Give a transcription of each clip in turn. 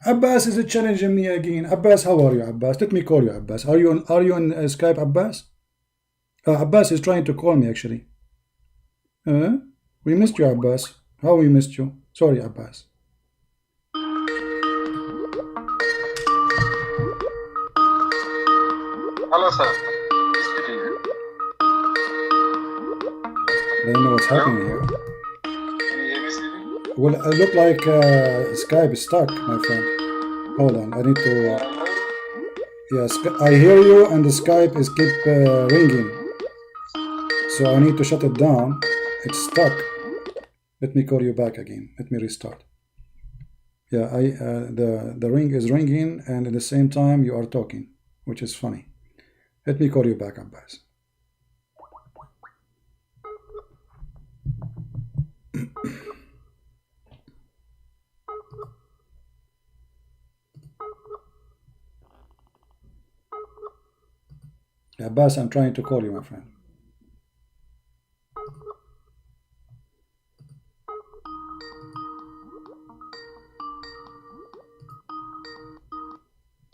Abbas is challenging me again. Abbas, how are you, Abbas? Let me call you, Abbas. Are you on Skype, Abbas? Abbas is trying to call me actually. We missed you, Abbas. How we missed you? Sorry, Abbas. Hello, sir. I don't know what's happening here. Can you hear me, Stevie? Well, it looked like Skype is stuck, my friend. Hold on, I need to. Yes, I hear you, and the Skype is keep ringing. So I need to shut it down. It's stuck. Let me call you back again. Let me restart. Yeah, the ring is ringing, and at the same time you are talking, which is funny. Let me call you back, Abbas. Abbas, I'm trying to call you, my friend.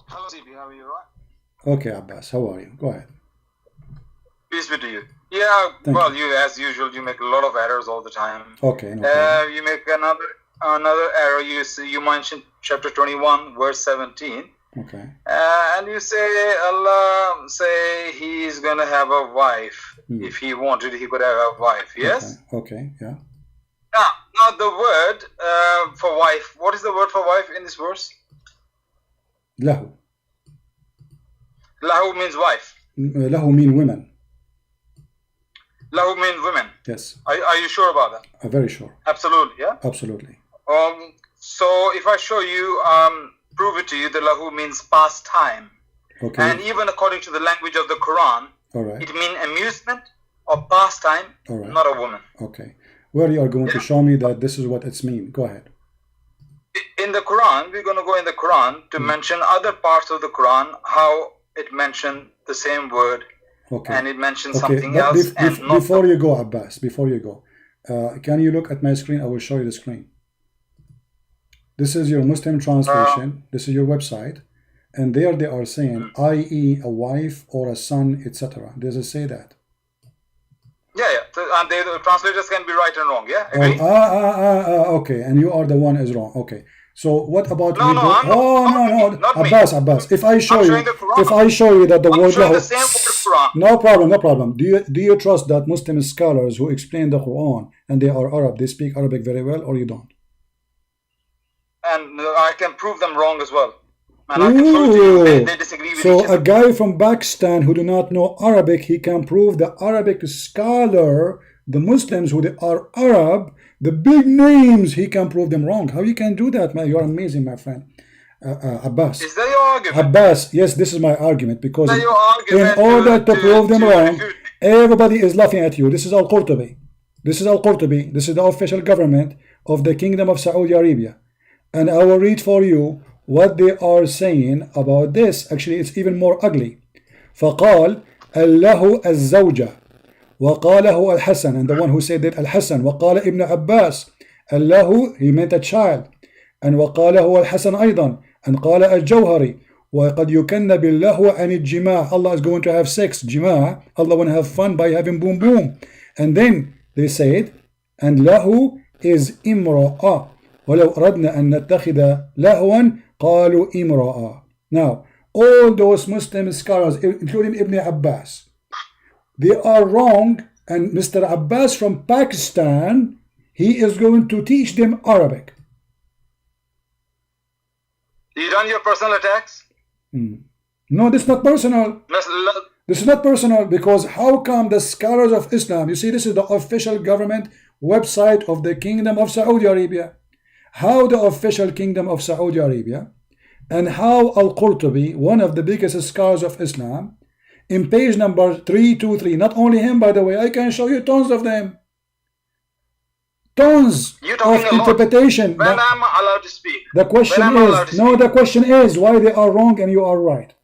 Hello, Stevie. How are you, right? Okay, Abbas, how are you? Go ahead. Peace be to you. Yeah, well, you, as usual, you make a lot of errors all the time. Okay, no problem. You make another error. You mentioned chapter 21, verse 17. Okay. And you say Allah say he's gonna have a wife. If he wanted, he could have a wife. Yes. Okay. Yeah. Now the word for wife. What is the word for wife in this verse? Lahu. Lahu means wife. Lahu mean women. Lahu means women. Yes. Are you sure about that? I'm very sure. Absolutely. Yeah. Absolutely. So if I show you, prove it to you, the lahu means past time. Okay. And even according to the language of the Quran, all right, it means amusement or pastime, all right, not a woman. Okay. Well, you are going to show me that this is what it's mean. Go ahead. In the Quran, we're going to go in the Quran to mention other parts of the Quran, how it mentioned the same word. Okay. And it mentions something else. Before you go, Abbas, before you go, can you look at my screen? I will show you the screen. This is your Muslim translation. This is your website. And there they are saying, i.e. a wife or a son, etc. Does it say that? Yeah. And the translators can be right and wrong, yeah? Agree? Okay. And you are the one is wrong. Okay. So what about no, Abbas. If I show you that the word lahu, the same word Quran. No problem. Do you trust that Muslim scholars who explain the Quran and they are Arab, they speak Arabic very well, or you don't? And I can prove them wrong as well. And I can prove to you they disagree with each other. So a guy from Pakistan who do not know Arabic, he can prove the Arabic scholar, the Muslims who they are Arab, the big names, he can prove them wrong. How you can do that, man? You're amazing, my friend. Abbas. Is that your argument? Abbas, yes, this is my argument, because in order to prove them wrong, everybody is laughing at you. This is Al-Qurtubi. This is the official government of the Kingdom of Saudi Arabia. And I will read for you what they are saying about this. Actually, it's even more ugly. فقال الله الزوجة وقاله الحسن, and the one who said that الحسن, وقال ابن عباس الله, he meant a child, and وقاله الحسن أيضا, and قال الجوهري وقد يكن بالله عن الجماع. Allah is going to have sex, جماع. Allah want to have fun by having boom boom. And then they said, and له is امرأة ولو أردنا أن نتخذ لهوا قالوا امرأة. Now, all those Muslim scholars, including Ibn Abbas, they are wrong, and Mr. Abbas from Pakistan, he is going to teach them Arabic. You done your personal attacks? No, this is not personal. This is not personal, because how come the scholars of Islam, you see, this is the official government website of the Kingdom of Saudi Arabia. How the official Kingdom of Saudi Arabia and how Al-Qurtubi, one of the biggest scholars of Islam, in page number 323, not only him, by the way, I can show you tons of them. Tons of interpretation. When I'm allowed to speak. The question is why they are wrong and you are right.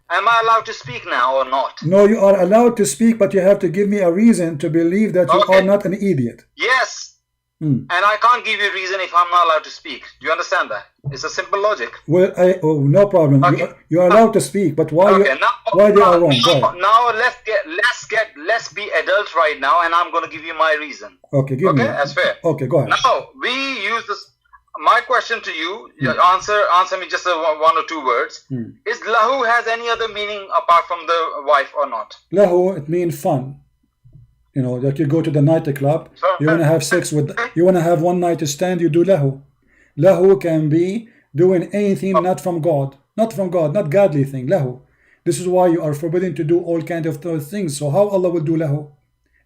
Am I allowed to speak now or not? No, you are allowed to speak, but you have to give me a reason to believe that you are not an idiot. Yes. and I can't give you a reason if I'm not allowed to speak. Do you understand that? It's a simple logic. Well, no problem. Okay. You are allowed to speak, but why? Okay. Why they are wrong? Now let's be adult right now, and I'm going to give you my reason. Okay, give me. Okay, that's fair. Okay, go ahead. Now we use this. My question to you, answer me just one or two words. Is lahu has any other meaning apart from the wife or not? Lahu, it means fun. You know, like you go to the nightclub, you want to have sex with, you want to have one night stand, you do lahu. Lahu can be doing anything not from God, not godly thing, lahu. This is why you are forbidden to do all kind of those things. So how Allah will do lahu?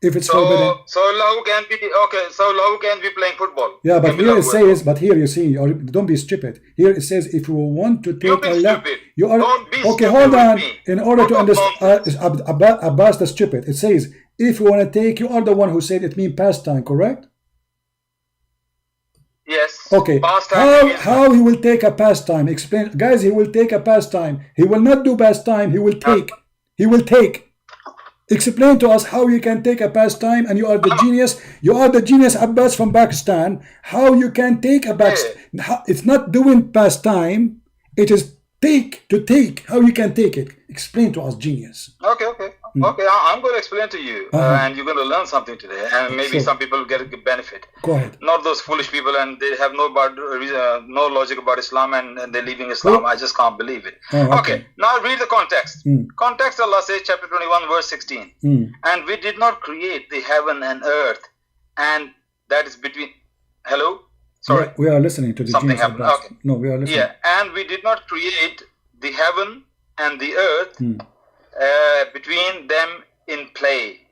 If it's forbidden. So lahu can be, okay, so lahu can be playing football. Yeah, but here it says, but here you see, or don't be stupid. Here it says, if you want to take Allah, you are, okay, hold on. In order to understand, Abbas the stupid, it says, if you want to take, you are the one who said it means pastime, correct? Yes. Okay. How he will take a pastime? Explain, guys. He will take a pastime. He will not do pastime. He will take. He will take. Explain to us how you can take a pastime, and you are the genius. You are the genius, Abbas from Pakistan. How you can take a pastime? It's not doing pastime. It is take to take. How you can take it? Explain to us, genius. Okay. Okay, I'm going to explain to you, and you're going to learn something today, and maybe some people get a benefit. Go ahead. Not those foolish people, and they have no logic about Islam, and they're leaving Islam. I just can't believe it. Okay, now read the context. Context, Allah says, chapter 21, verse 16. And we did not create the heaven and earth, and that is between... Hello? Sorry. We are listening to the something happened. Okay. No, we are listening. Yeah, and we did not create the heaven and the earth between them in play.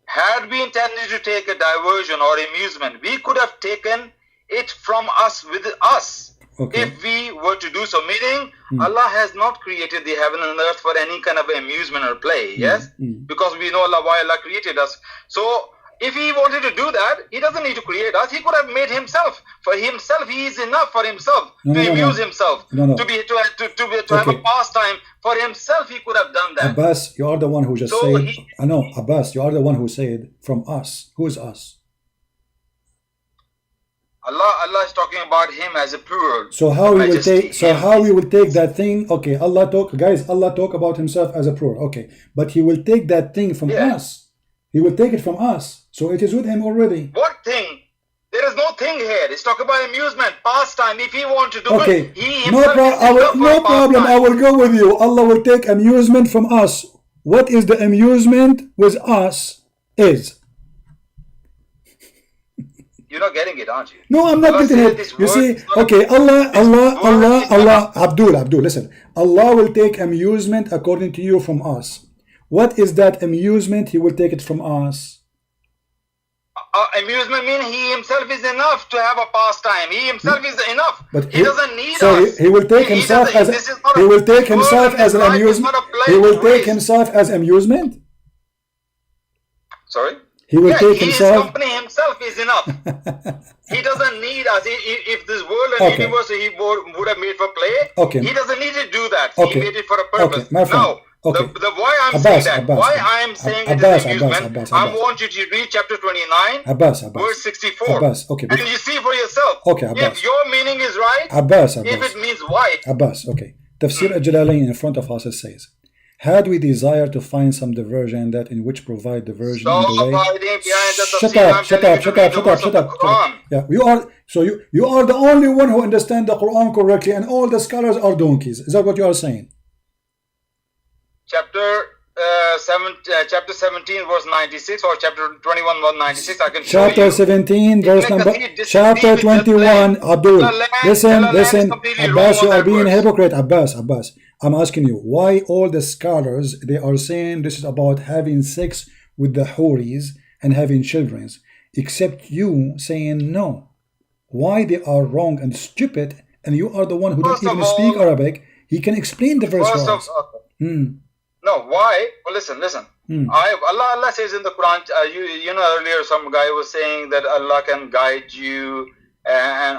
Had we intended to take a diversion or amusement, we could have taken it from us with us. Okay. If we were to do so, meaning Allah has not created the heaven and earth for any kind of amusement or play, yes? Because we know why Allah created us. So if he wanted to do that, he doesn't need to create us. He could have made himself. For himself, he is enough for himself to amuse himself, to have a pastime. For himself, he could have done that. Abbas, you are the one who just said. I know, Abbas, you are the one who said from us. Who is us? Allah is talking about him as a plural. So how we will take? So how we will take that thing? Okay, Allah talk about himself as a plural. Okay, but he will take that thing from us. He will take it from us. So it is with him already. What thing? There is no thing here. It's talking about amusement, pastime. If he wants to do it, he himself no problem. I will go with you. Allah will take amusement from us. What is the amusement with us is? You're not getting it, aren't you? No, I'm not getting it. You see, okay, Allah, Abdul, listen. Allah will take amusement according to you from us. What is that amusement? He will take it from us. Amusement means he himself is enough to have a pastime. He himself is enough. But he doesn't need us. He will take himself as an amusement. He will take himself as amusement. Sorry? He will take himself. His company himself is enough. He doesn't need us. If this world and universe he would have made for play, he doesn't need to do that. He made it for a purpose. Now, why I'm saying that, why I'm saying it is amusement, I want you to read chapter 29, verse 64. And you see for yourself. If your meaning is right, if it means white. Abbas, Tafsir al-Jalalain in front of us, it says, had we desire to find some diversion that in which provide diversion in the way. Shut up. Yeah, you are the only one who understands the Quran correctly, and all the scholars are donkeys. Is that what you are saying? Chapter 17 verse 96 or chapter 21 verse 96, I can show chapter you. 17 verse number chapter 21. Abdul, listen Abbas, you are being a hypocrite. Abbas, I'm asking you, why all the scholars they are saying this is about having sex with the houris and having children, except you saying no? Why they are wrong and stupid, and you are the one who don't even speak Arabic? He can explain the verse for us. No, why? Well, listen. Allah says in the Quran, you know, earlier some guy was saying that Allah can guide you, and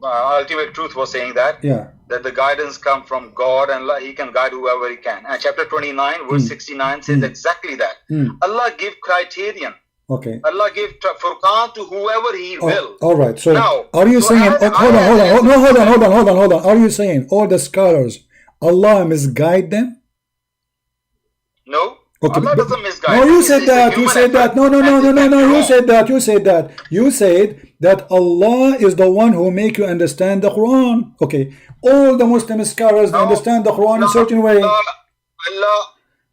Ultimate Truth was saying that the guidance comes from God, and He can guide whoever He can. And chapter 29, verse 69 says exactly that. Allah give criterion Okay. Allah gave Furqan to whoever He will. All right. So now, are you saying? Hold on. Are you saying all the scholars, Allah misguide them? No. Okay, Allah doesn't misguide. No, you said that. You said that. No. You said that. You said that. You said that Allah is the one who make you understand the Quran. Okay. All the Muslim scholars understand the Quran in a certain way.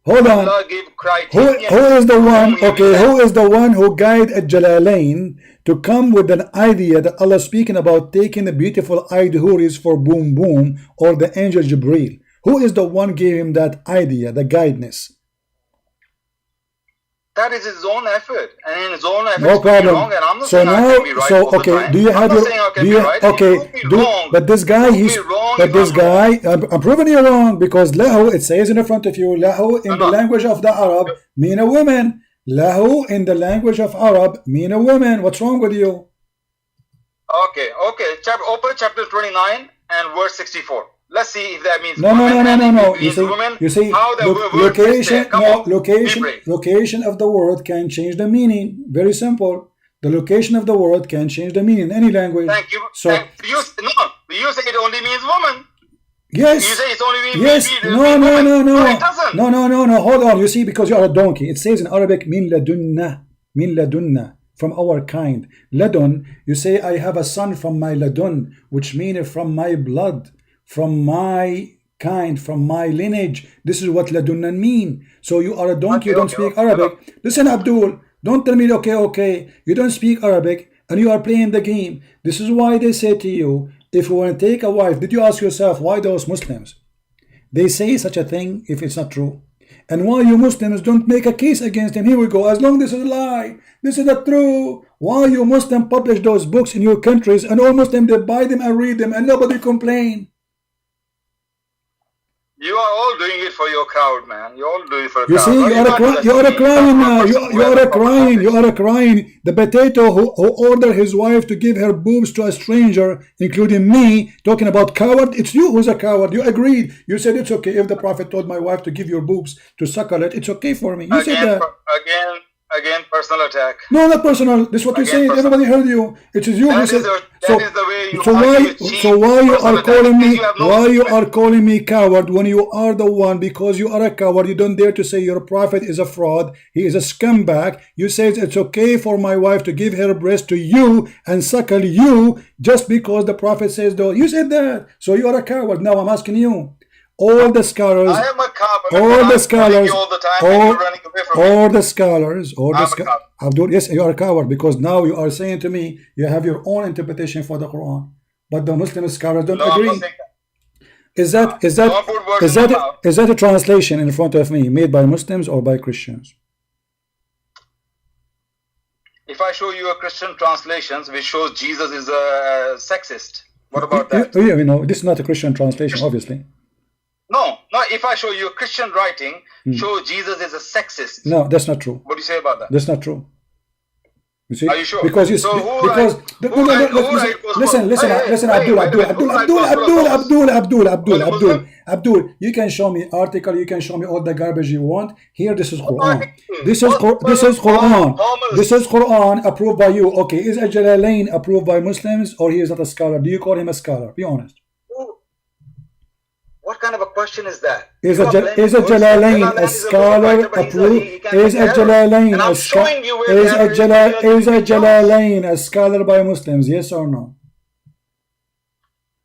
Hold on. Allah gave criteria. Who is the one? Okay. Who is the one who guided Jalalain to come with an idea that Allah is speaking about taking the beautiful Huris for boom boom, or the angel Jibreel? Who is the one gave him that idea, the guidance? That is his own effort, and in his own effort, no problem. Wrong, and I'm not so saying now, I can be right so all the okay, time. do you have your? Do you right. okay? But this guy, he's but this guy. I'm proving you wrong, because lahu, it says in front of you, lahu in the language of the Arab mean a woman. Lahu in the language of Arab mean a woman. What's wrong with you? Okay. Open chapter 29 and verse 64. Let's see if that means no. women. You see, how the location of the word can change the meaning. Very simple. The location of the word can change the meaning in any language. Thank you. So you say it only means woman. Yes. You say it's only means No. No, it doesn't. No. Hold on. You see, because you are a donkey. It says in Arabic, min ladunna, from our kind. Ladun, you say, I have a son from my ladun, which means from my blood, from my kind, from my lineage. This is what ladunna mean. So you are a donkey, you don't speak Arabic. Listen, Abdul, don't tell me, okay, you don't speak Arabic and you are playing the game. This is why they say to you, if you want to take a wife, did you ask yourself why those Muslims, they say such a thing if it's not true? And why you Muslims don't make a case against him? Here we go. As long as this is a lie, this is not true. Why you Muslims publish those books in your countries, and all Muslims, they buy them and read them and nobody complain? You are all doing it for your crowd, man. You all do it for you crowd. See, you are crying now. You are crying. The potato who ordered his wife to give her boobs to a stranger, including me, talking about coward. It's you who's a coward. You agreed. You said it's okay if the Prophet told my wife to give your boobs to suckle it. It's okay for me. You said that. Again, personal attack. No, not personal. This is what you said. Everybody heard you. It is you who said. So why you are calling me? Why you are calling me coward when you are the one? Because you are a coward. You don't dare to say your prophet is a fraud. He is a scumbag. You say it's okay for my wife to give her breast to you and suckle you just because the prophet says though. You said that. So you are a coward. Now I'm asking you. All the scholars, I am a coward. All the scholars, Abdul, yes, you are a coward, because now you are saying to me you have your own interpretation for the Quran, but the Muslim scholars don't agree. Is that a translation in front of me made by Muslims or by Christians? If I show you a Christian translations which shows Jesus is a sexist, what about that? You know, this is not a Christian translation, obviously. No, if I show you a Christian writing, show Jesus is a sexist. No, that's not true. What do you say about that? That's not true. You see? Are you sure? Because listen, Abdul, you can show me article, you can show me all the garbage you want. Here, this is Quran. This is Quran approved by you. Okay, is Jalalain approved by Muslims, or he is not a scholar? Do you call him a scholar? Be honest. What kind of a question is that? Is a Jalalain a scholar approved? Is a Jalalain a scholar by Muslims? Yes or no?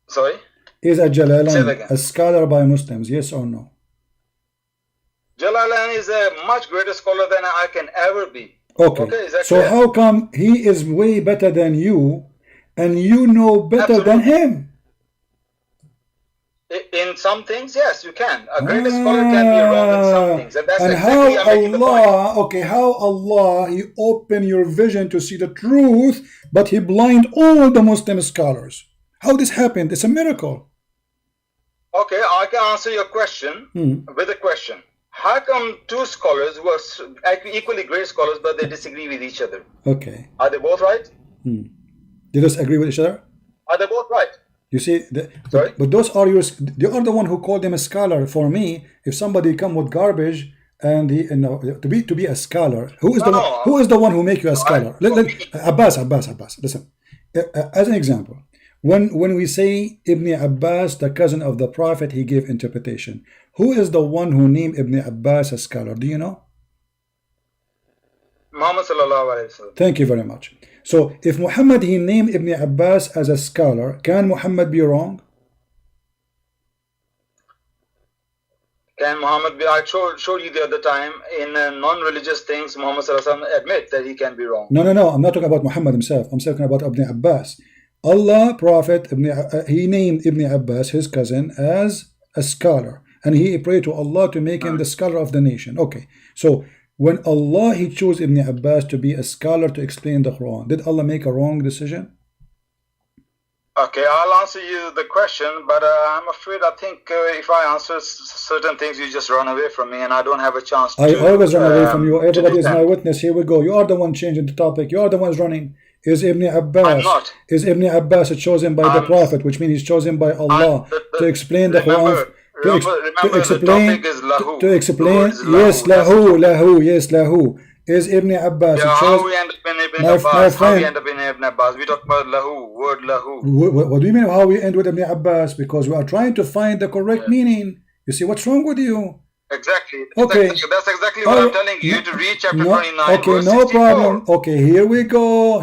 Sorry? Is a Jalalain a scholar by Muslims? Yes or no? Jalalain is a much greater scholar than I can ever be. Okay, so clear? How come he is way better than you and you know better than him? In some things, yes, you can. A greater scholar can be wrong in some things. And that's how Allah, He opened your vision to see the truth, but He blind all the Muslim scholars. How this happened? It's a miracle. Okay, I can answer your question with a question. How come two scholars who are equally great scholars, but they disagree with each other? Okay. Are they both right? They just agree with each other? Are they both right? You see, but those are you are the one who called them a scholar. For me, if somebody come with garbage and he, no, to be a scholar. Who is No, the one? no. Who is the one who make you a scholar? Abbas. Listen, as an example, when we say Ibn Abbas, the cousin of the Prophet, he gave interpretation. Who is the one who named Ibn Abbas a scholar? Do you know? Muhammad sallallahu alaihi wasallam. Thank you very much. So if Muhammad he named Ibn Abbas as a scholar, can Muhammad be wrong? Can Muhammad be? I showed you the other time in non-religious things. Muhammad sallallahu alaihi wasallam admit that he can be wrong. No. I'm not talking about Muhammad himself. I'm talking about Ibn Abbas. Allah, Prophet, he named Ibn Abbas, his cousin, as a scholar, and he prayed to Allah to make him the scholar of the nation. Okay, so when Allah he chose Ibn Abbas to be a scholar to explain the Quran, did Allah make a wrong decision? Okay, I'll answer you the question, but I'm afraid I think if I answer certain things, you just run away from me, and I don't have a chance to. I always run away from you. Everybody is my witness. Here we go. You are the one changing the topic. You are the ones running. Is Ibn Abbas? I'm not. Is Ibn Abbas chosen by the Prophet, which means he's chosen by Allah to explain the Quran? Remember, the topic is lahu. To explain, yes, lahu. Is Ibn Abbas how we end up in Ibn Abbas? How we end up in Ibn Abbas? We talk about lahu, word lahu. What do you mean how we end with Ibn Abbas? Because we are trying to find the correct meaning. You see what's wrong with you? Exactly. Okay. That's exactly what I'm telling you. To read chapter 29, okay, verse no 64. problem. Okay, here we go.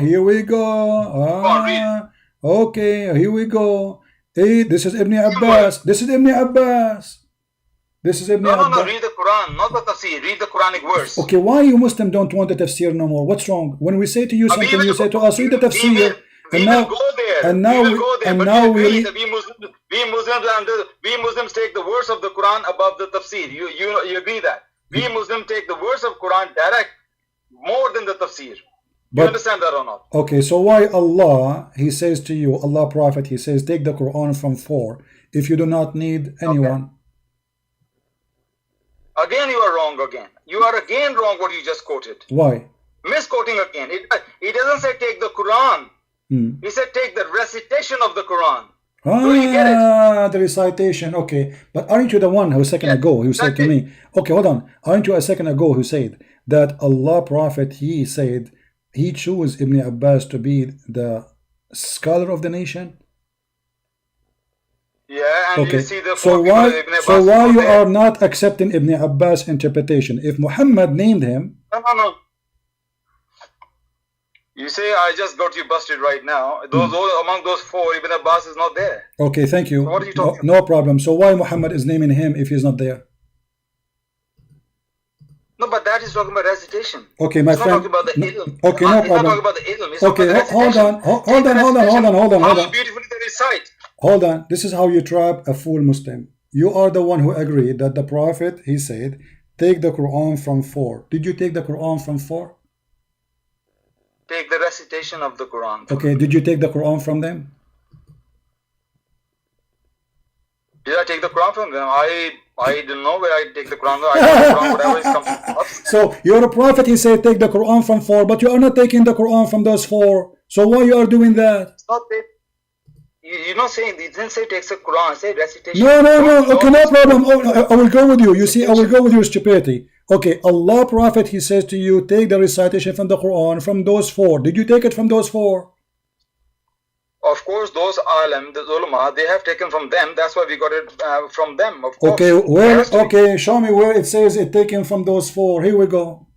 Go on, read. Okay, here we go. Hey, this is Ibn Abbas. This is Ibn Abbas. This is Ibn Abbas. No, read the Quran, not the tafsir. Read the Quranic verse. Okay, why you Muslim don't want the tafsir no more? What's wrong? When we say to you something, you say to us, read the tafsir. We will go there. We Muslims take the words of the Quran above the tafsir. You agree that? We Muslims take the words of Quran direct more than the tafsir. You understand that or not? Okay, so why Allah, he says to you, Allah Prophet, he says, take the Quran from 4 if you do not need anyone. Again, you are wrong again. You are again wrong what you just quoted. Why? Misquoting again. It doesn't say take the Quran. He said take the recitation of the Quran. Do you get it? The recitation. Okay. But aren't you the one who a second ago who said to me, okay, hold on. Aren't you a second ago who said that Allah Prophet, he said, he chose Ibn Abbas to be the scholar of the nation? Yeah, and okay. You see the so why you are not accepting Ibn Abbas interpretation? If Muhammad named him, no. You say I just got you busted right now. Among those 4, Ibn Abbas is not there. Okay, thank you. So what are you talking no problem. So why Muhammad is naming him if he's not there? No, but that is talking about recitation. Okay, my friend. Not talking about the ilm. Okay, no problem. It's not talking about the ilm. It's okay, hold on. How beautifully they recite. Hold on. This is how you trap a full Muslim. You are the one who agreed that the Prophet, he said, take the Quran from 4. Did you take the Quran from 4? Take the recitation of the Quran. Okay, did you take the Quran from them? Did I take the Quran from them? I don't know where I take the Quran. I take the Quran, whatever is coming from us. So you're a prophet, he said take the Quran from 4, but you are not taking the Quran from those 4. So why you are doing that? It's not that. You're not saying, it didn't say takes the Quran, it said recitation. No. Okay, no problem. I will go with you. You see, I will go with your stupidity. Okay, Allah Prophet, he says to you, take the recitation from the Quran from those 4. Did you take it from those 4? Of course, those alim, the ulama, they have taken from them. That's why we got it from them. Of course. Okay, where? Okay, show me where it says it taken from those 4. Here we go.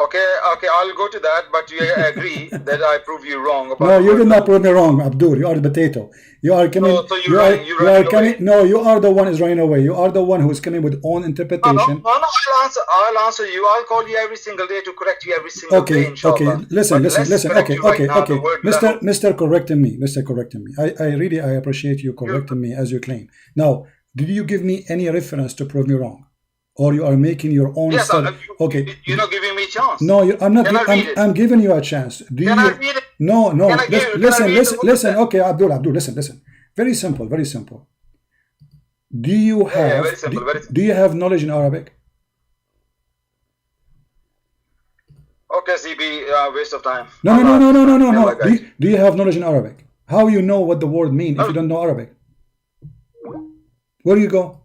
Okay, I'll go to that, but you agree that I prove you wrong about. No, you did not prove me wrong, Abdul. You are the potato. You are coming. No, so you are coming. No, you are the one who is running away. You are the one who is coming with own interpretation. No, I'll answer you. I'll call you every single day to correct you every single day. Inshallah. Okay. Listen. Okay. Mr. Correcting me. I really appreciate you correcting me as you claim. Now, did you give me any reference to prove me wrong? Or you are making your own study? Okay. You're not giving me a chance. No, I'm not. I'm giving you a chance. Can I read it? No. Listen. Okay, Abdul, listen. Very simple. Do you have? Very simple. Do you have knowledge in Arabic? Okay, CB, waste of time. No. Do you have knowledge in Arabic? How you know what the word mean if you don't know Arabic? Where do you go?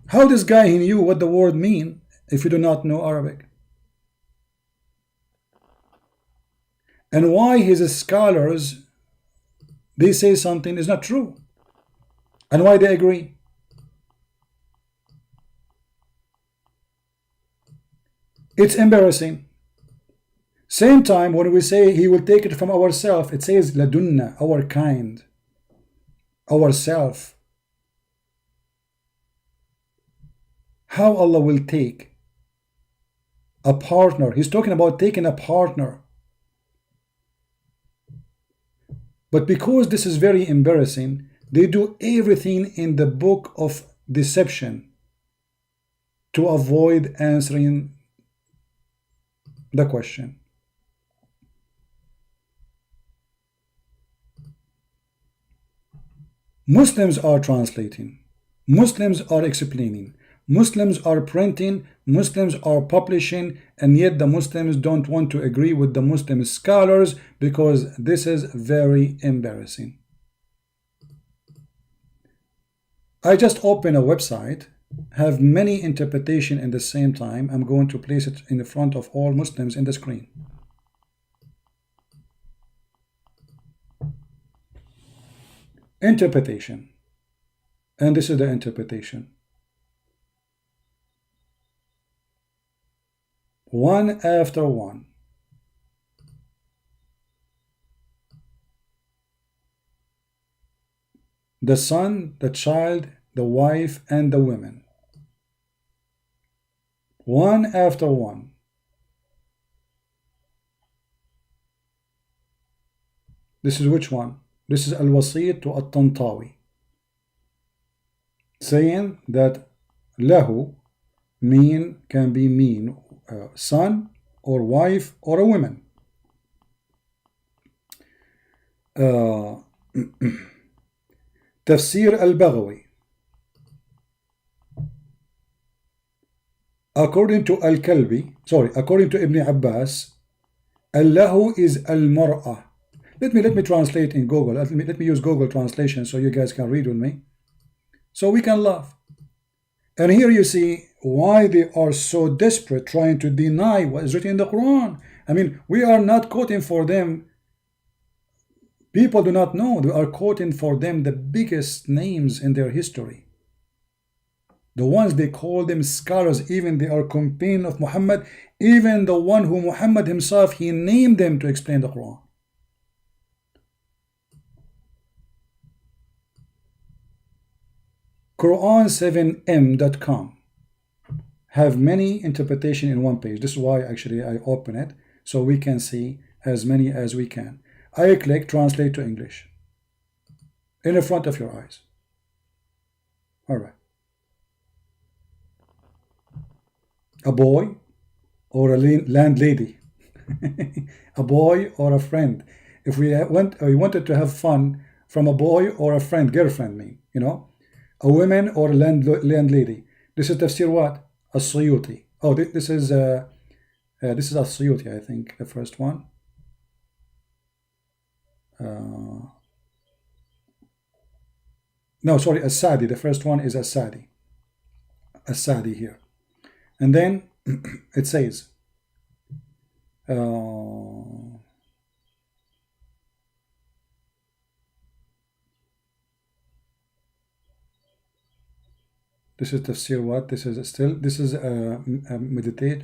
How this guy he knew what the word mean if you do not know Arabic? And why his scholars they say something is not true? And why they agree? It's embarrassing. Same time when we say he will take it from ourself, it says ladunna, our kind, ourself. How Allah will take a partner? He's talking about taking a partner. But because this is very embarrassing, they do everything in the book of deception to avoid answering the question. Muslims are translating, Muslims are explaining, Muslims are printing, Muslims are publishing, and yet the Muslims don't want to agree with the Muslim scholars because this is very embarrassing. I just opened a website, have many interpretation in the same time. I'm going to place it in the front of all Muslims in the screen. Interpretation. And this is the interpretation. One after one. The son, the child, the wife, and the women. One after one. This is which one? This is Al-Wasit to At-Tantawi, saying that lahu can be son or wife or a woman. Tafsir al-Baghawi. According to according to Ibn Abbas, Allahu is al-mar'ah. Let me translate in Google. Let me use Google translation so you guys can read with me, so we can laugh. And here you see why they are so desperate trying to deny what is written in the Quran. I mean, we are not quoting for them. People do not know. We are quoting for them the biggest names in their history. The ones they call them scholars, even they are companion of Muhammad, even the one who Muhammad himself, he named them to explain the Quran. Quran7m.com have many interpretation in one page. This is why actually I open it so we can see as many as we can. I click translate to English in the front of your eyes. All right. A boy or a landlady, a boy or a friend. If we wanted to have fun from a boy or a friend, girlfriend, a woman or a landlady. This is tafsir what? As-Suyuti. Oh, this is As-Suyuti, I think, the first one. No, sorry, As-Sadi. The first one is As-Sadi. As-Sadi here. And then it says, this is tafsir what? This is meditate.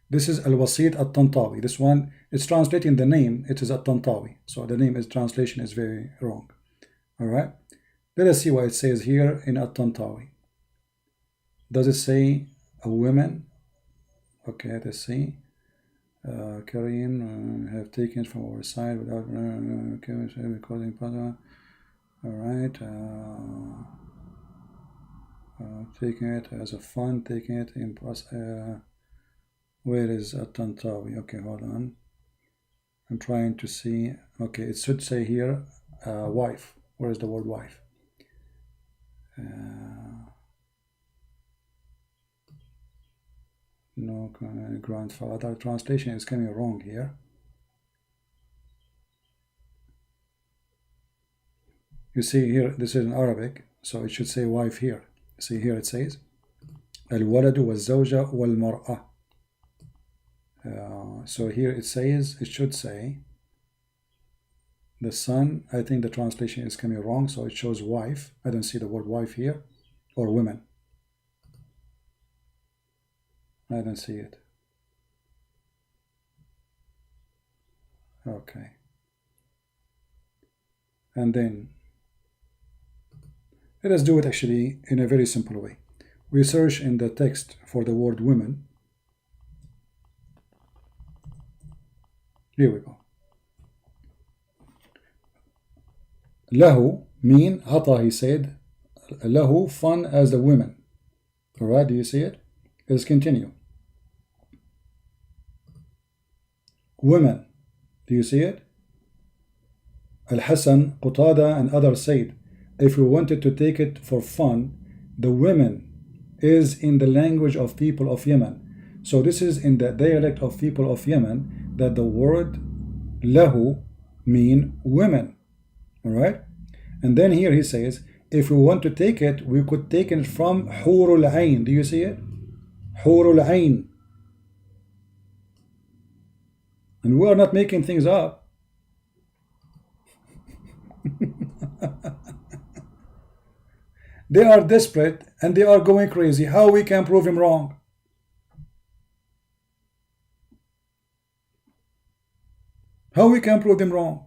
This is Al-Wasit At-Tantawi. This one, it's translating the name. It is At-Tantawi. So the name is translation is very wrong. All right. Let us see what it says here in At-Tantawi. Does it say a woman? Okay, let's see. Kareem have taken it from our side without causing problem. All right. Taking it as a fun, taking it in where is At-Tantawi? Okay, hold on. I'm trying to see. Okay, it should say here wife. Where is the word wife? No, grandfather. Translation is coming wrong here. You see here, this is in Arabic, so it should say wife here. See here it says الولد والزوجة والمرأة. So here it says, it should say the son. I think the translation is coming wrong, so it shows wife. I don't see the word wife here, or women. I don't see it. Okay. And then let us do it actually in a very simple way. We search in the text for the word women. Here we go. له mean عطى, he said. له fun as the women. Alright, do you see it? Let's continue. Women, do you see it? Al-Hasan, Qatada and others said, if we wanted to take it for fun, the women is in the language of people of Yemen. So this is in the dialect of people of Yemen that the word lahu mean women. Alright? And then here he says, if we want to take it, we could take it from Hurul Ain. Do you see it? Hurul Ain. And we are not making things up. They are desperate and they are going crazy. How we can prove him wrong? How we can prove them wrong?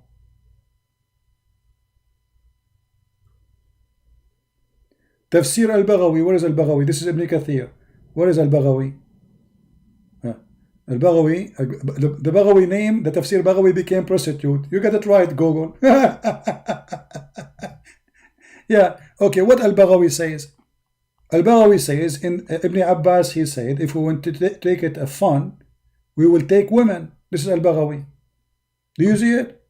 Tafsir al-Baghawi. Where is al-Baghawi? This is Ibn Kathir. Where is al-Baghawi? Al-Baghawi, the Baghawi name, the Tafsir Baghawi became prostitute. You got it right, Google. Yeah, okay, what Al-Baghawi says? Al-Baghawi says, in Ibn Abbas, he said, if we want to take it a fun, we will take women. This is Al-Baghawi. Do you see it?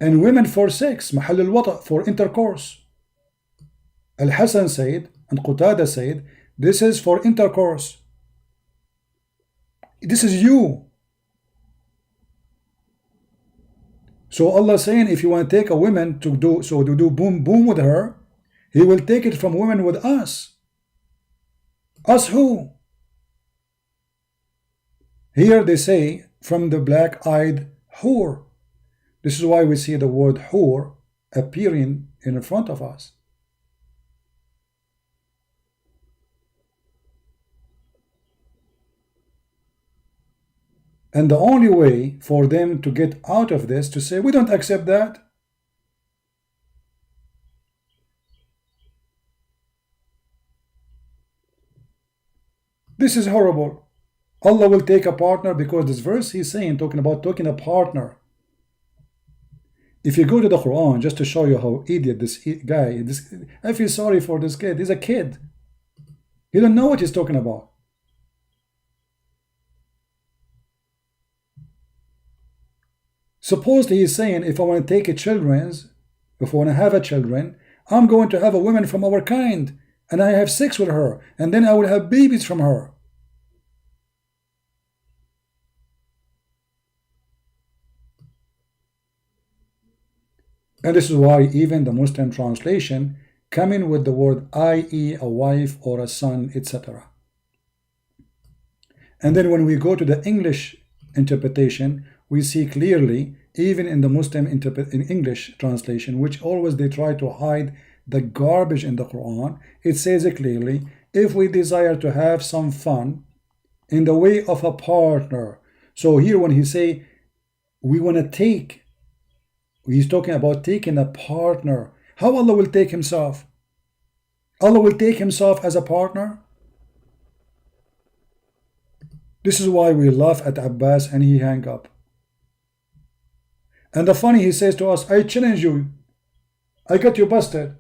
And women for sex, محل الوطأ, for intercourse. Al-Hasan said, and Qatada said, this is for intercourse. This is you. So Allah saying, if you want to take a woman to do boom boom with her, He will take it from women with us. Us who? Here they say from the black-eyed whore. This is why we see the word whore appearing in front of us. And the only way for them to get out of this to say, we don't accept that. This is horrible. Allah will take a partner, because this verse he's saying, talking a partner. If you go to the Quran, just to show you how idiot this guy, I feel sorry for this kid. He's a kid. He don't know what he's talking about. Suppose he is saying, if I want to take a children's, if I want to have a children, I'm going to have a woman from our kind, and I have sex with her, and then I will have babies from her. And this is why even the Muslim translation come in with the word i.e. a wife or a son, etc. And then when we go to the English interpretation, we see clearly, even in the Muslim in English translation, which always they try to hide the garbage in the Quran, it says it clearly, if we desire to have some fun in the way of a partner. So here when he say we want to take, he's talking about taking a partner. How Allah will take himself? Allah will take himself as a partner? This is why we laugh at Abbas and he hang up. And the funny, he says to us, I challenge you. I got you busted.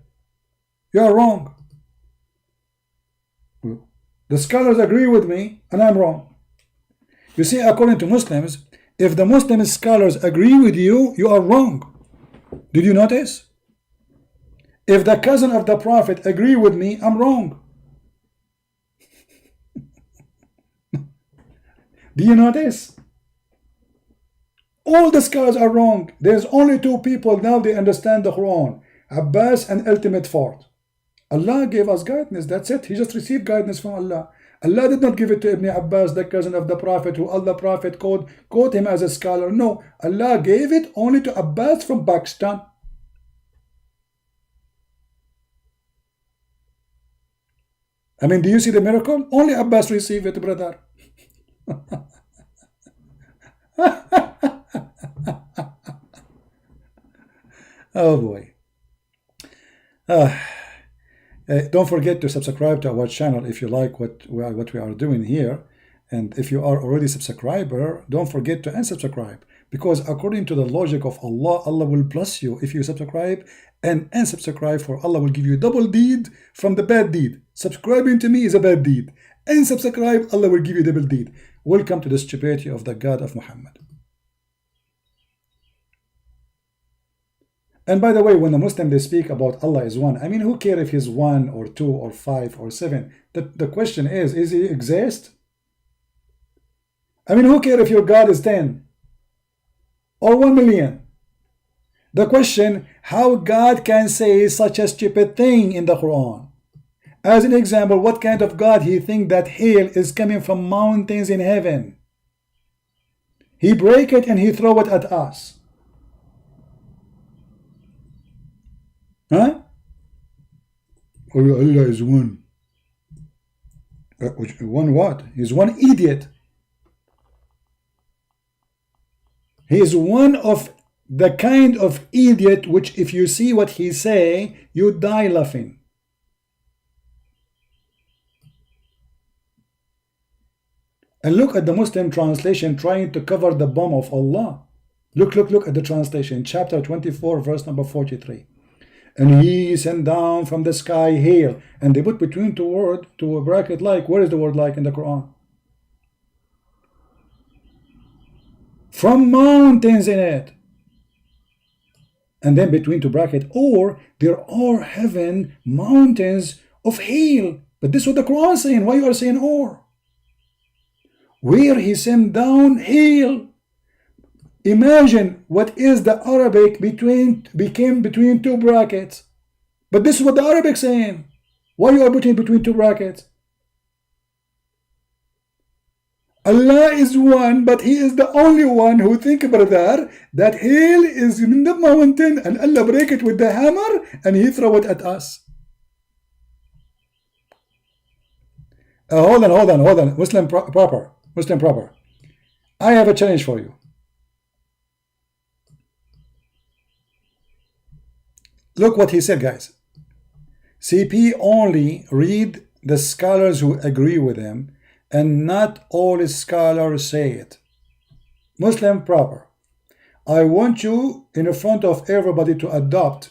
You are wrong. The scholars agree with me and I'm wrong. You see, according to Muslims, if the Muslim scholars agree with you, you are wrong. Did you notice? If the cousin of the Prophet agree with me, I'm wrong. Do you notice? All the scholars are wrong. There's only two people now they understand the Quran, Abbas and Ultimate Fort. Allah gave us guidance. That's it. He just received guidance from Allah. Allah did not give it to Ibn Abbas, the cousin of the Prophet, who Allah Prophet quote him as a scholar. No, Allah gave it only to Abbas from Pakistan. I mean, do you see the miracle? Only Abbas received it, brother. Oh boy. Don't forget to subscribe to our channel if you like what we are doing here. And if you are already a subscriber, don't forget to unsubscribe. Because according to the logic of Allah, Allah will bless you if you subscribe and unsubscribe, for Allah will give you a double deed from the bad deed. Subscribing to me is a bad deed. Unsubscribe, Allah will give you a double deed. Welcome to the stupidity of the God of Muhammad. And by the way, when the Muslim they speak about Allah is one, I mean, who cares if he's 1 or 2 or 5 or 7? The question is he exist? I mean, who cares if your God is 10 or 1 million? The question, how God can say such a stupid thing in the Quran? As an example, what kind of God he think that hail is coming from mountains in heaven? He break it and he throw it at us. Huh? Allah is one. One what? He's one idiot. He is one of the kind of idiot which if you see what he say, you die laughing. And look at the Muslim translation trying to cover the bomb of Allah. Look at the translation, chapter 24, verse number 43. And he sent down from the sky hail. And they put between two words, to a bracket like. Where is the word like in the Quran? From mountains in it. And then between two bracket, or there are heaven mountains of hail. But this is what the Quran is saying. Why you are saying or? Where he sent down hail. Imagine what is the Arabic became between two brackets. But this is what the Arabic saying. Why you are putting between two brackets? Allah is one, but he is the only one who think about that hail is in the mountain and Allah break it with the hammer and he throw it at us. Hold on. Muslim proper. I have a challenge for you. Look what he said, guys. CP only read the scholars who agree with him, and not all scholars say it. Muslim proper. I want you in front of everybody to adopt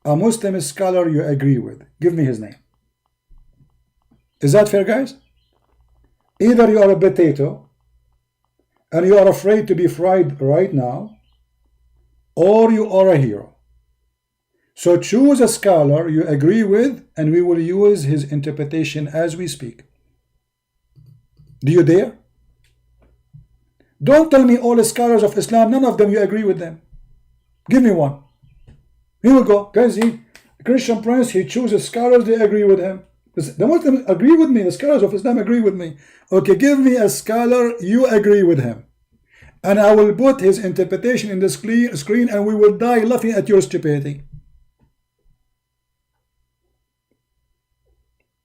a Muslim scholar you agree with. Give me his name. Is that fair, guys? Either you are a potato and you are afraid to be fried right now, or you are a hero. So choose a scholar you agree with, and we will use his interpretation as we speak. Do you dare? Don't tell me all the scholars of Islam, none of them you agree with them. Give me one. Here we go. Guys, Christian Prince, he chooses scholars, they agree with him. The Muslims agree with me, the scholars of Islam agree with me. Okay, give me a scholar, you agree with him. And I will put his interpretation in the screen and we will die laughing at your stupidity.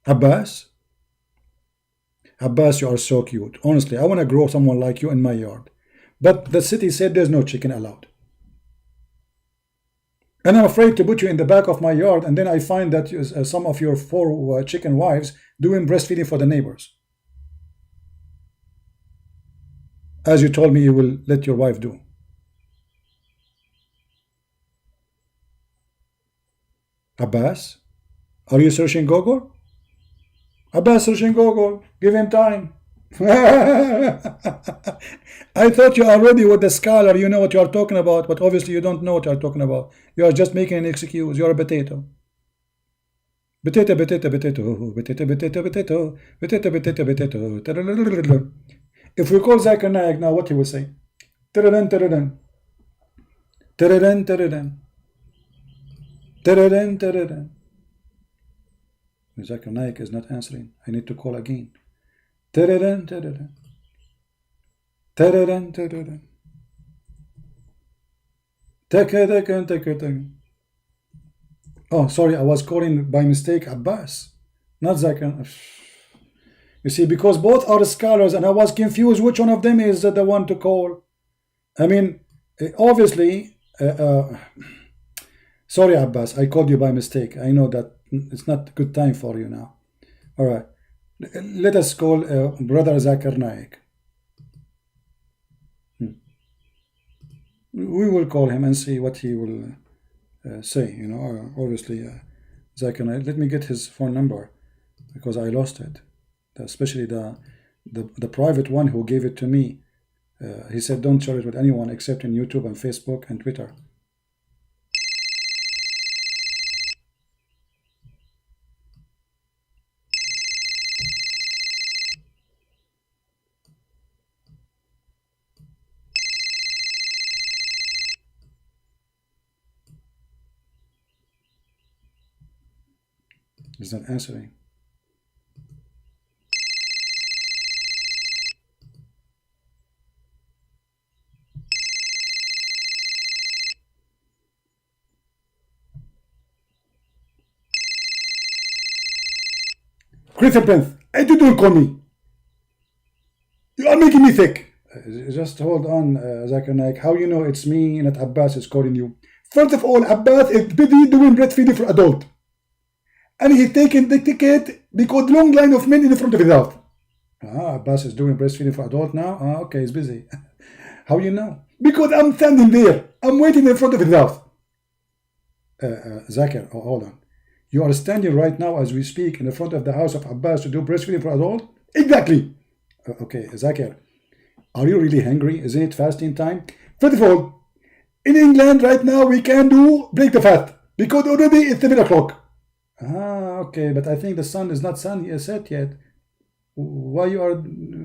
Abbas, you are so cute. Honestly, I want to grow someone like you in my yard. But the city said there's no chicken allowed. And I'm afraid to put you in the back of my yard, and then I find that some of your 4 chicken wives doing breastfeeding for the neighbors. As you told me you will let your wife do. Abbas, are you searching Google? Abbas searching Google. Give him time. I thought you are ready with the scholar. You know what you are talking about, but obviously you don't know what you are talking about. You are just making an excuse. You are a potato. Potato. If we call Zakir Naik now, what he will say? Zakir Naik is not answering. I need to call again. Ta-da-dan, ta-da-dan. Ta-da-dan, ta-da-dan. Ta-ka-da-kan, ta-ka-da-kan. Oh, sorry, I was calling by mistake Abbas, not Zakir. You see, because both are scholars, and I was confused which one of them is the one to call. I mean, obviously, sorry, Abbas, I called you by mistake. I know that it's not a good time for you now. All right, let us call Brother Zakir Naik. We will call him and see what he will say. You know, obviously, Zakir Naik. Let me get his phone number because I lost it. Especially the private one who gave it to me. He said don't share it with anyone except in YouTube and Facebook and Twitter. He's not answering. Christian Prince, I don't call me. You are making me sick. Just hold on, Zakir Naik. How you know it's me, not Abbas is calling you? First of all, Abbas is busy doing breastfeeding for adult. And he's taking the ticket because long line of men in the front of his house. Abbas is doing breastfeeding for adult now? Okay, he's busy. How you know? Because I'm standing there. I'm waiting in front of his house. Zakir, hold on. You are standing right now as we speak in the front of the house of Abbas to do breastfeeding for adult? Exactly. Okay, Zakir, are you really hungry? Isn't it fasting time? First of all, in England right now we can break the fast because already it's 7 o'clock. Okay, but I think the sun is not set yet. Why you are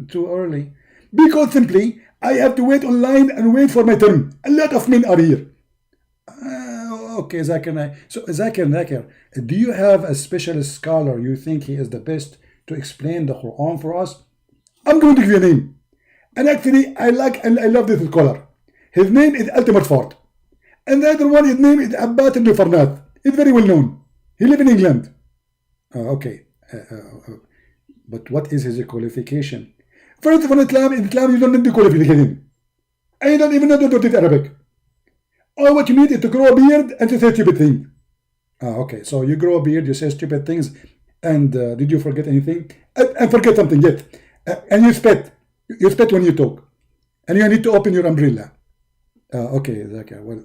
too early? Because simply I have to wait online and wait for my turn. A lot of men are here. Okay, Zakir Naik. So Zakir Naik, do you have a special scholar you think he is the best to explain the Quran for us? I'm going to give you a name. And actually I love this scholar. His name is Ultimate Ford. And the other one, his name is Abbas ibn Farnat. He's very well known. He lives in England. Okay. But what is his qualification? First of all, Islam you don't need the qualification. And you don't even know the dirty Arabic. All what you need is to grow a beard and to say stupid things. Okay, so you grow a beard, you say stupid things, and did you forget anything? And forget something, yes. And you spit. You spit when you talk. And you need to open your umbrella. Okay, Zakir. Well,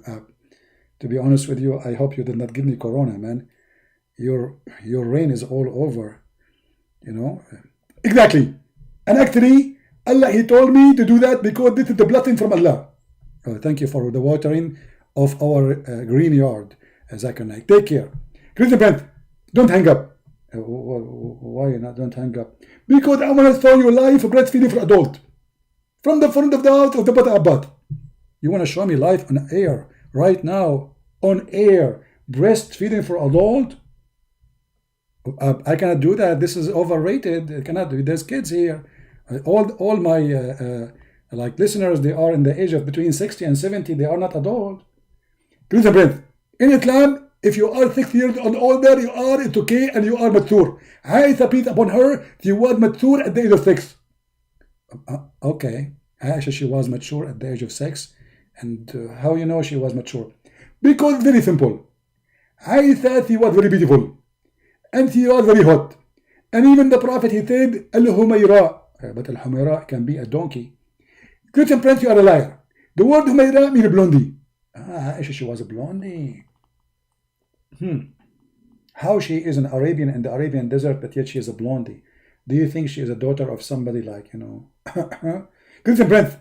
to be honest with you, I hope you did not give me corona, man. Your reign is all over. You know? Exactly. And actually, Allah, He told me to do that because this is the blessing from Allah. Thank you for the watering of our green yard, Zakir Naik. Take care. Christian Prince, don't hang up. Why not? Don't hang up. Because I want to show you live breastfeeding for adult. From the front of the house of the Bata Abad. You want to show me live on air, right now, on air, breastfeeding for adult? I cannot do that. This is overrated. I cannot do. There's kids here. All my like listeners, they are in the age of between 60 and 70. They are not adult. Christian Prince, in Islam, if you are 6 years old older, you are it's okay and you are mature. Aisha, peace upon her, she was mature at the age of 6. Okay, Aisha, she was mature at the age of 6. And how you know she was mature? Because it's very simple. Aisha, she was very beautiful. And she was very hot. And even the Prophet, he said, Al-Humayra. But Al-Humayra can be a donkey. Christian Prince, you are a liar. The word Humayra means blondie. Aisha, she was a blondie. How she is an Arabian in the Arabian desert, but yet she is a blondie? Do you think she is a daughter of somebody like, you know? Christian Prince,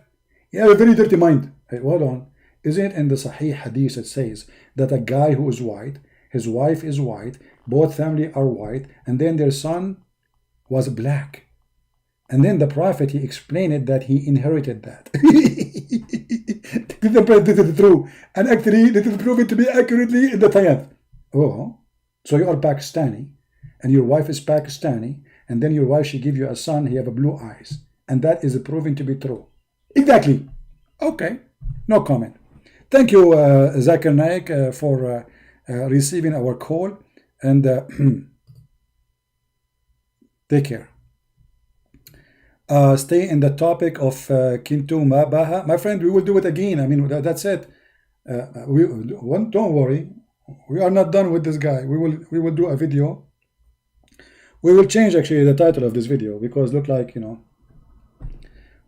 you have a very dirty mind. Hey, hold on. Isn't it in the Sahih Hadith it says that a guy who is white, his wife is white, both family are white, and then their son was black. And then the Prophet, he explained it that he inherited that. This is true. And actually, this is proven to be accurately in the science. Oh, so you are Pakistani. and your wife is Pakistani, and then your wife, she give you a son, he have a blue eyes, and that is proven to be true. Exactly. Okay, no comment. Thank you, Zakir Naik, for receiving our call, and take care. Stay in the topic of Kintu Mabaha. My friend, we will do it again. I mean, that's it. Don't worry. We are not done with this guy. We will do a video. We will change actually the title of this video because look like, you know,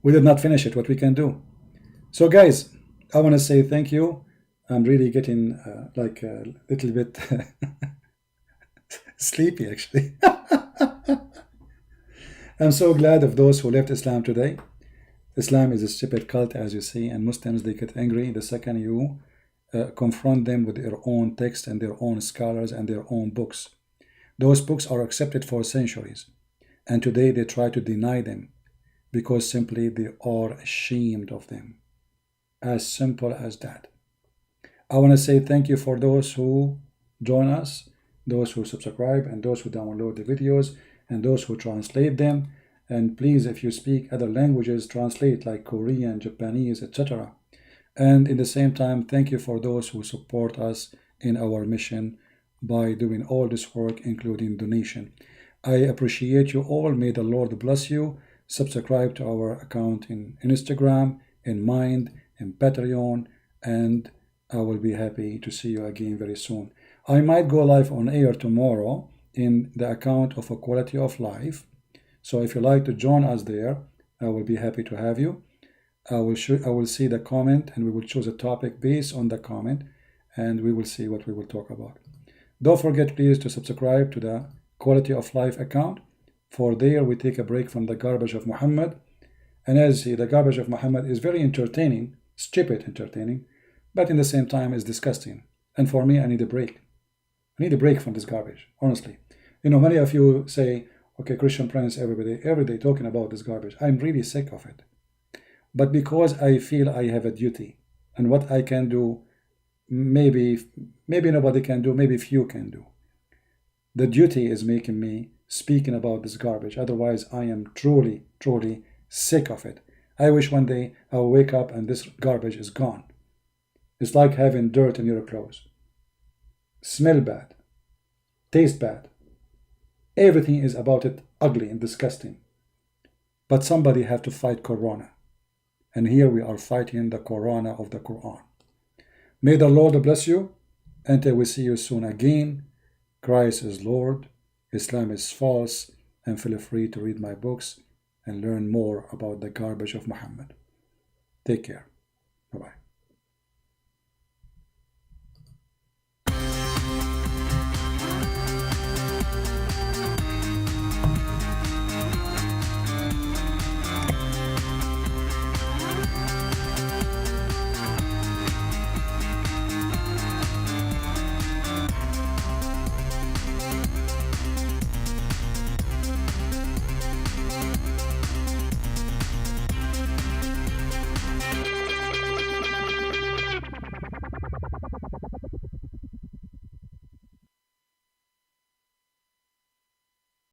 we did not finish it, what we can do. So guys, I want to say thank you. I'm really getting like a little bit sleepy actually. I'm so glad of those who left Islam today. Islam is a stupid cult, as you see, and Muslims, they get angry the second you confront them with their own text and their own scholars and their own books. Those books are accepted for centuries, and today they try to deny them because simply they are ashamed of them. As simple as that. I want to say thank you for those who join us, those who subscribe, and those who download the videos, and those who translate them. And please, if you speak other languages, translate like Korean, Japanese, etc. And in the same time, thank you for those who support us in our mission by doing all this work, including donation. I appreciate you all. May the Lord bless you. Subscribe to our account in Instagram, in Mind, in Patreon, and I will be happy to see you again very soon. I might go live on air tomorrow in the account of A Quality of Life. So if you like to join us there, I will be happy to have you. I will see the comment and we will choose a topic based on the comment and we will see what we will talk about. Don't forget please to subscribe to the Quality of Life account. For there we take a break from the garbage of Muhammad. And as you see, the garbage of Muhammad is very entertaining, stupid entertaining, but in the same time is disgusting. And for me, I need a break. I need a break from this garbage, honestly. You know, many of you say, okay, Christian Prince, every day talking about this garbage. I'm really sick of it. But because I feel I have a duty, and what I can do, maybe nobody can do, maybe few can do. The duty is making me speaking about this garbage. Otherwise, I am truly, truly sick of it. I wish one day I'll wake up and this garbage is gone. It's like having dirt in your clothes. Smell bad. Taste bad. Everything is about it ugly and disgusting. But somebody have to fight Corona. And here we are fighting the Corona of the Quran. May the Lord bless you. Until we see you soon again. Christ is Lord. Islam is false. And feel free to read my books and learn more about the garbage of Muhammad. Take care. Bye-bye.